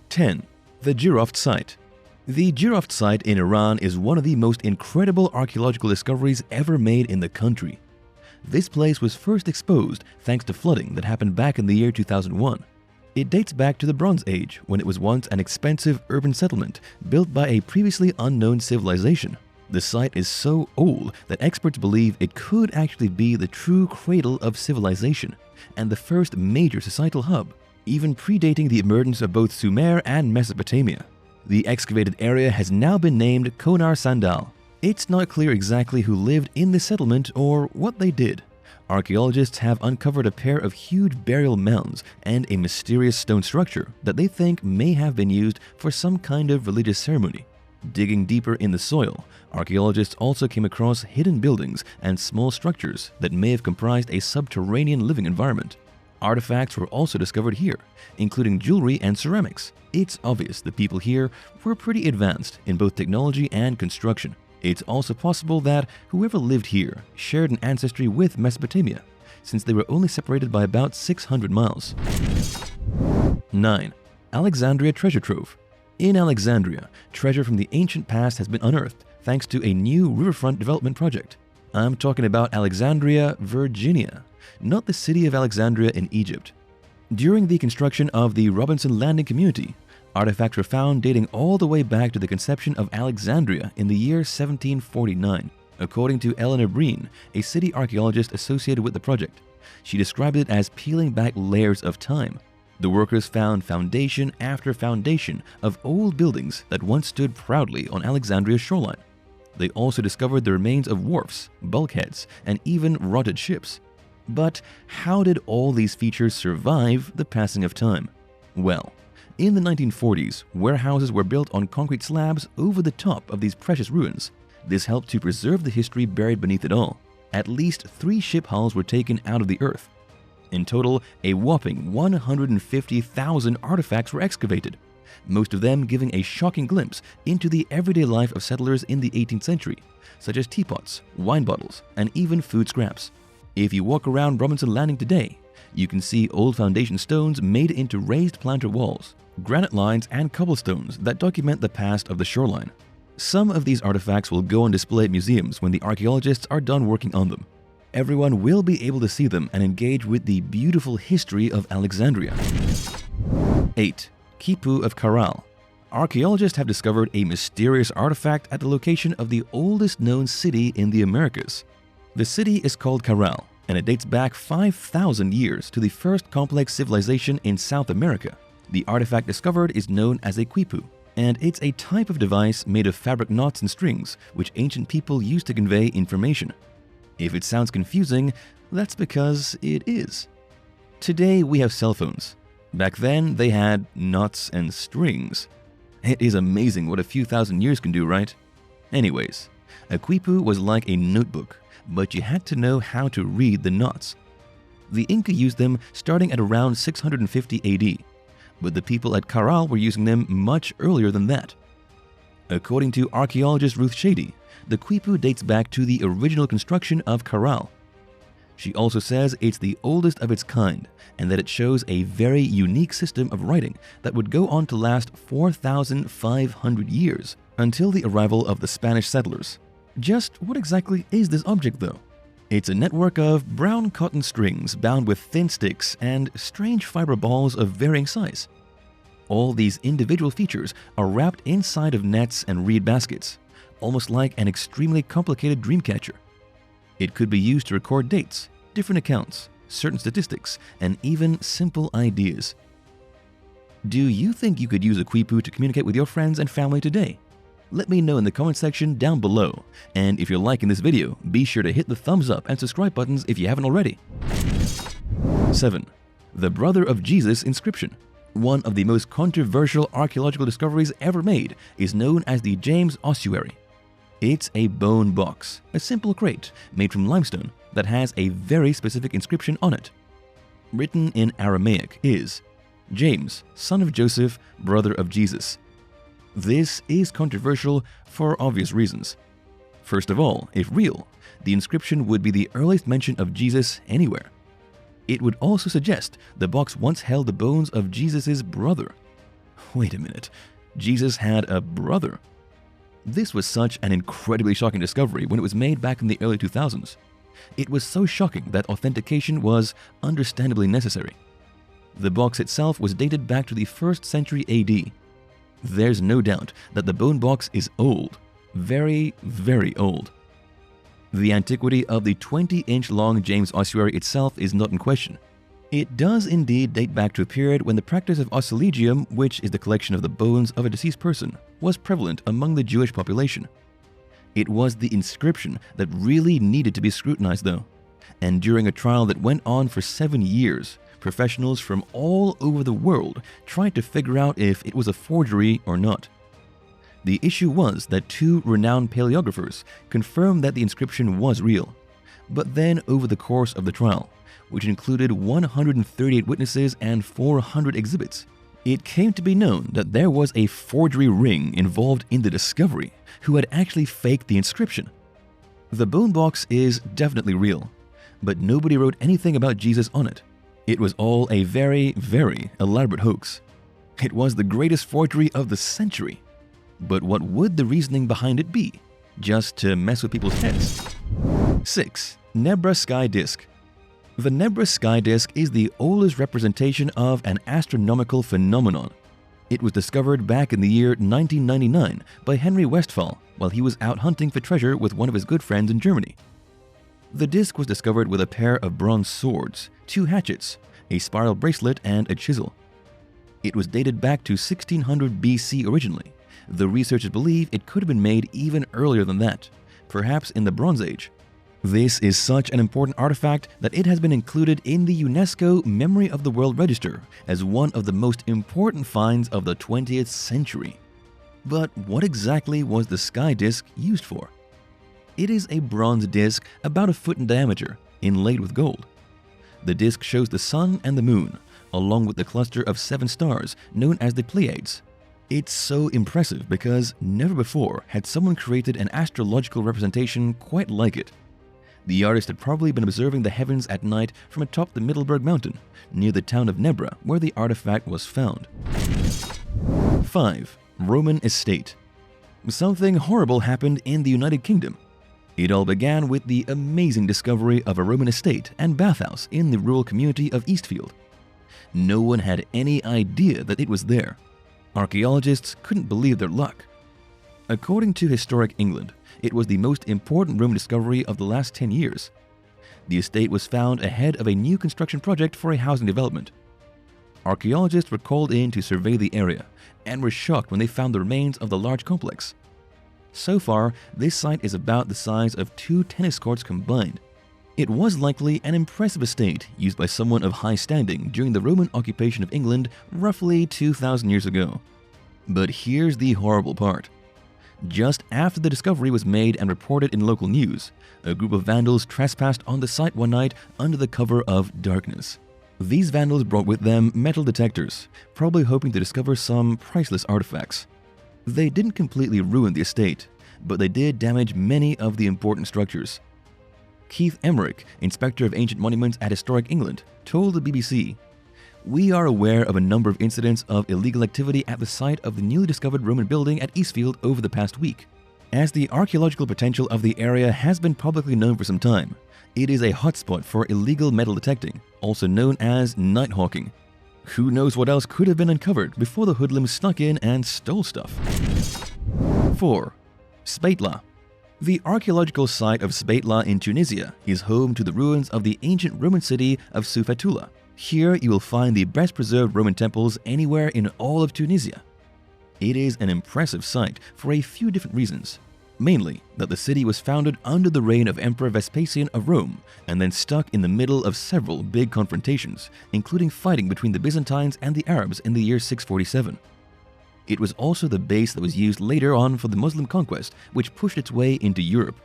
10. The Giroff Site. The Giroff Site in Iran is one of the most incredible archaeological discoveries ever made in the country. This place was first exposed thanks to flooding that happened back in the year 2001. It dates back to the Bronze Age, when it was once an expensive urban settlement built by a previously unknown civilization. The site is so old that experts believe it could actually be the true cradle of civilization and the first major societal hub, even predating the emergence of both Sumer and Mesopotamia. The excavated area has now been named Konar Sandal. It's not clear exactly who lived in this settlement or what they did. Archaeologists have uncovered a pair of huge burial mounds and a mysterious stone structure that they think may have been used for some kind of religious ceremony. Digging deeper in the soil, archaeologists also came across hidden buildings and small structures that may have comprised a subterranean living environment. Artifacts were also discovered here, including jewelry and ceramics. It's obvious the people here were pretty advanced in both technology and construction. It's also possible that whoever lived here shared an ancestry with Mesopotamia, since they were only separated by about 600 miles. 9. Alexandria Treasure Trove. In Alexandria, treasure from the ancient past has been unearthed thanks to a new riverfront development project. I'm talking about Alexandria, Virginia, not the city of Alexandria in Egypt. During the construction of the Robinson Landing community, artifacts were found dating all the way back to the conception of Alexandria in the year 1749, according to Eleanor Breen, a city archaeologist associated with the project. She described it as peeling back layers of time. The workers found foundation after foundation of old buildings that once stood proudly on Alexandria's shoreline. They also discovered the remains of wharfs, bulkheads, and even rotted ships. But how did all these features survive the passing of time? Well, in the 1940s, warehouses were built on concrete slabs over the top of these precious ruins. This helped to preserve the history buried beneath it all. At least 3 ship hulls were taken out of the earth. In total, a whopping 150,000 artifacts were excavated, most of them giving a shocking glimpse into the everyday life of settlers in the 18th century, such as teapots, wine bottles, and even food scraps. If you walk around Robinson Landing today, you can see old foundation stones made into raised planter walls, granite lines, and cobblestones that document the past of the shoreline. Some of these artifacts will go on display at museums when the archaeologists are done working on them. Everyone will be able to see them and engage with the beautiful history of Alexandria. 8. Kipu of Corral. Archaeologists have discovered a mysterious artifact at the location of the oldest known city in the Americas. The city is called Corral, and it dates back 5,000 years to the first complex civilization in South America. The artifact discovered is known as a quipu, and it's a type of device made of fabric knots and strings which ancient people used to convey information. If it sounds confusing, that's because it is. Today we have cell phones. Back then they had knots and strings. It is amazing what a few thousand years can do, right? Anyways, a quipu was like a notebook, but you had to know how to read the knots. The Inca used them starting at around 650 AD, but the people at Corral were using them much earlier than that. According to archaeologist Ruth Shady, the quipu dates back to the original construction of Corral. She also says it's the oldest of its kind and that it shows a very unique system of writing that would go on to last 4,500 years until the arrival of the Spanish settlers. Just what exactly is this object though? It's a network of brown cotton strings bound with thin sticks and strange fiber balls of varying size. All these individual features are wrapped inside of nets and reed baskets, almost like an extremely complicated dream catcher. It could be used to record dates, different accounts, certain statistics, and even simple ideas. Do you think you could use a quipu to communicate with your friends and family today? Let me know in the comment section down below. And if you're liking this video, be sure to hit the thumbs up and subscribe buttons if you haven't already. 7. The Brother of Jesus inscription. One of the most controversial archaeological discoveries ever made is known as the James ossuary. It's a bone box, a simple crate made from limestone that has a very specific inscription on it. Written in Aramaic is, James, son of Joseph, brother of Jesus. This is controversial for obvious reasons. First of all, if real, the inscription would be the earliest mention of Jesus anywhere. It would also suggest the box once held the bones of Jesus' brother. Wait a minute, Jesus had a brother? This was such an incredibly shocking discovery when it was made back in the early 2000s. It was so shocking that authentication was understandably necessary. The box itself was dated back to the 1st century AD. There's no doubt that the bone box is old, very, very old. The antiquity of the 20-inch long James ossuary itself is not in question. It does indeed date back to a period when the practice of ossulegium, which is the collection of the bones of a deceased person, was prevalent among the Jewish population. It was the inscription that really needed to be scrutinized though, and during a trial that went on for 7 years, professionals from all over the world tried to figure out if it was a forgery or not. The issue was that 2 renowned paleographers confirmed that the inscription was real, but then over the course of the trial, which included 138 witnesses and 400 exhibits, it came to be known that there was a forgery ring involved in the discovery who had actually faked the inscription. The bone box is definitely real, but nobody wrote anything about Jesus on it. It was all a very, very elaborate hoax. It was the greatest forgery of the century. But what would the reasoning behind it be? Just to mess with people's heads? 6. Nebraska Disc. The Nebraska Disc is the oldest representation of an astronomical phenomenon. It was discovered back in the year 1999 by Henry Westphal while he was out hunting for treasure with one of his good friends in Germany. The disc was discovered with a pair of bronze swords, 2 hatchets, a spiral bracelet, and a chisel. It was dated back to 1600 BC originally, though researchers believe it could have been made even earlier than that, perhaps in the Bronze Age. This is such an important artifact that it has been included in the UNESCO Memory of the World Register as one of the most important finds of the 20th century. But what exactly was the sky disc used for? It is a bronze disc about a foot in diameter, inlaid with gold. The disc shows the sun and the moon, along with the cluster of 7 stars known as the Pleiades. It's so impressive because never before had someone created an astrological representation quite like it. The artist had probably been observing the heavens at night from atop the Middleburg Mountain, near the town of Nebra, where the artifact was found. 5. Roman Estate. Something horrible happened in the United Kingdom. It all began with the amazing discovery of a Roman estate and bathhouse in the rural community of Eastfield. No one had any idea that it was there. Archaeologists couldn't believe their luck. According to Historic England, it was the most important Roman discovery of the last 10 years. The estate was found ahead of a new construction project for a housing development. Archaeologists were called in to survey the area and were shocked when they found the remains of the large complex. So far, this site is about the size of 2 tennis courts combined. It was likely an impressive estate used by someone of high standing during the Roman occupation of England roughly 2,000 years ago. But here's the horrible part. Just after the discovery was made and reported in local news, a group of vandals trespassed on the site one night under the cover of darkness. These vandals brought with them metal detectors, probably hoping to discover some priceless artifacts. They didn't completely ruin the estate, but they did damage many of the important structures. Keith Emmerich, Inspector of Ancient Monuments at Historic England, told the BBC, "We are aware of a number of incidents of illegal activity at the site of the newly discovered Roman building at Eastfield over the past week. As the archaeological potential of the area has been publicly known for some time, it is a hotspot for illegal metal detecting, also known as night hawking. Who knows what else could have been uncovered before the hoodlums snuck in and stole stuff." 4. Spatla. The archaeological site of Spatla in Tunisia is home to the ruins of the ancient Roman city of Soufatula. Here you will find the best preserved Roman temples anywhere in all of Tunisia. It is an impressive site for a few different reasons. Mainly that the city was founded under the reign of Emperor Vespasian of Rome and then stuck in the middle of several big confrontations, including fighting between the Byzantines and the Arabs in the year 647. It was also the base that was used later on for the Muslim conquest, which pushed its way into Europe.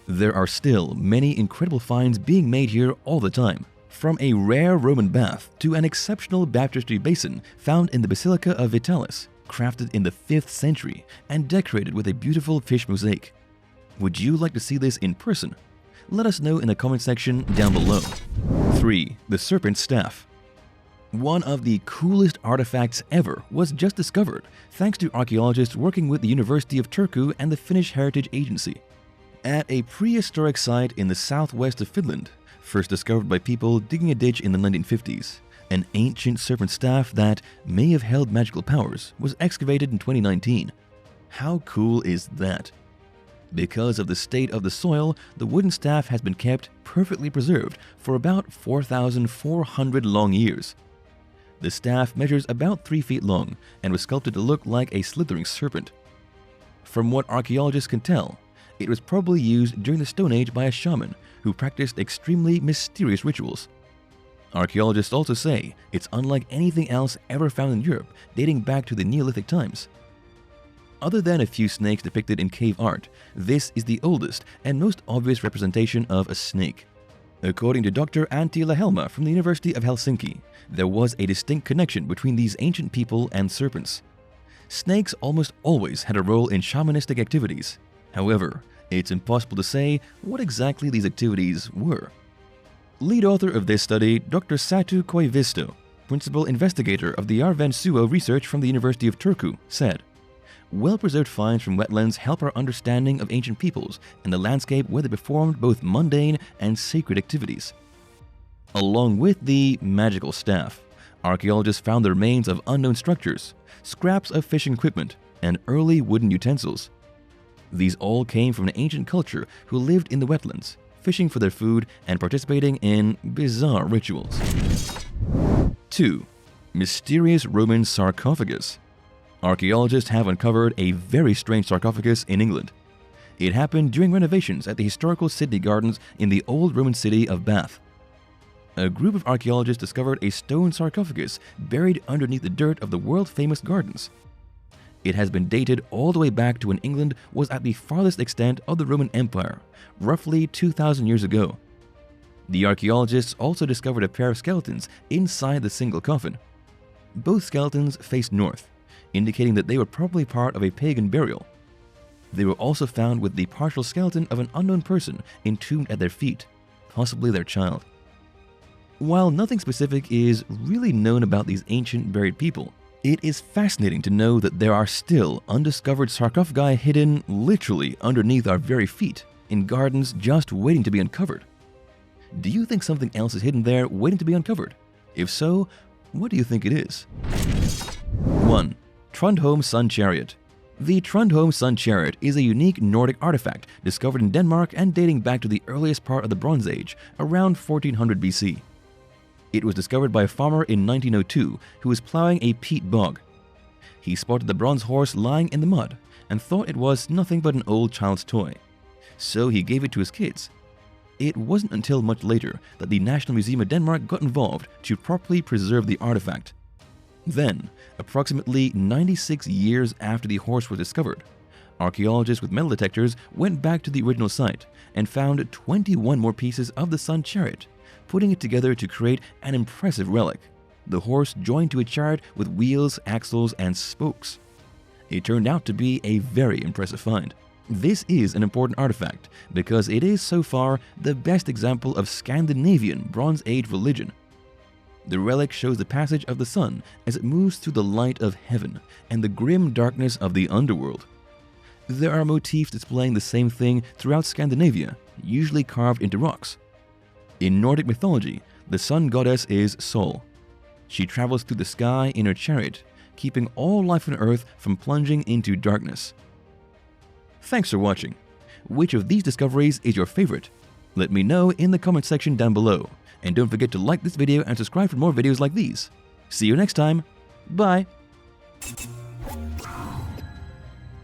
There are still many incredible finds being made here all the time, from a rare Roman bath to an exceptional baptistry basin found in the Basilica of Vitalis, crafted in the 5th century and decorated with a beautiful fish mosaic. Would you like to see this in person? Let us know in the comment section down below. 3. The Serpent Staff. One of the coolest artifacts ever was just discovered thanks to archaeologists working with the University of Turku and the Finnish Heritage Agency. At a prehistoric site in the southwest of Finland, first discovered by people digging a ditch in the 1950s, an ancient serpent staff that may have held magical powers was excavated in 2019. How cool is that? Because of the state of the soil, the wooden staff has been kept perfectly preserved for about 4,400 long years. The staff measures about 3 feet long and was sculpted to look like a slithering serpent. From what archaeologists can tell, it was probably used during the Stone Age by a shaman who practiced extremely mysterious rituals. Archaeologists also say it's unlike anything else ever found in Europe, dating back to the Neolithic times. Other than a few snakes depicted in cave art, this is the oldest and most obvious representation of a snake. According to Dr. Antti Lähelma from the University of Helsinki, there was a distinct connection between these ancient people and serpents. Snakes almost always had a role in shamanistic activities. However, it's impossible to say what exactly these activities were. Lead author of this study, Dr. Satu Koivisto, principal investigator of the Arvensuo research from the University of Turku, said, "Well-preserved finds from wetlands help our understanding of ancient peoples and the landscape where they performed both mundane and sacred activities." Along with the magical staff, archaeologists found the remains of unknown structures, scraps of fishing equipment, and early wooden utensils. These all came from an ancient culture who lived in the wetlands, fishing for their food and participating in bizarre rituals. 2. Mysterious Roman sarcophagus. Archaeologists have uncovered a very strange sarcophagus in England. It happened during renovations at the historical Sydney Gardens in the old Roman city of Bath. A group of archaeologists discovered a stone sarcophagus buried underneath the dirt of the world-famous gardens. It has been dated all the way back to when England was at the farthest extent of the Roman Empire, roughly 2,000 years ago. The archaeologists also discovered a pair of skeletons inside the single coffin. Both skeletons faced north, indicating that they were probably part of a pagan burial. They were also found with the partial skeleton of an unknown person entombed at their feet, possibly their child. While nothing specific is really known about these ancient buried people, it is fascinating to know that there are still undiscovered sarcophagi hidden literally underneath our very feet, in gardens just waiting to be uncovered. Do you think something else is hidden there waiting to be uncovered? If so, what do you think it is? 1. Trundholm Sun Chariot. The Trundholm Sun Chariot is a unique Nordic artifact discovered in Denmark and dating back to the earliest part of the Bronze Age, around 1400 BC. It was discovered by a farmer in 1902 who was plowing a peat bog. He spotted the bronze horse lying in the mud and thought it was nothing but an old child's toy. So he gave it to his kids. It wasn't until much later that the National Museum of Denmark got involved to properly preserve the artifact. Then, approximately 96 years after the horse was discovered, archaeologists with metal detectors went back to the original site and found 21 more pieces of the Sun Chariot, putting it together to create an impressive relic, the horse joined to a chariot with wheels, axles, and spokes. It turned out to be a very impressive find. This is an important artifact because it is so far the best example of Scandinavian Bronze Age religion. The relic shows the passage of the sun as it moves through the light of heaven and the grim darkness of the underworld. There are motifs displaying the same thing throughout Scandinavia, usually carved into rocks. In Nordic mythology, the sun goddess is Sol. She travels through the sky in her chariot, keeping all life on Earth from plunging into darkness. Thanks for watching. Which of these discoveries is your favorite? Let me know in the comment section down below. And don't forget to like this video and subscribe for more videos like these. See you next time. Bye!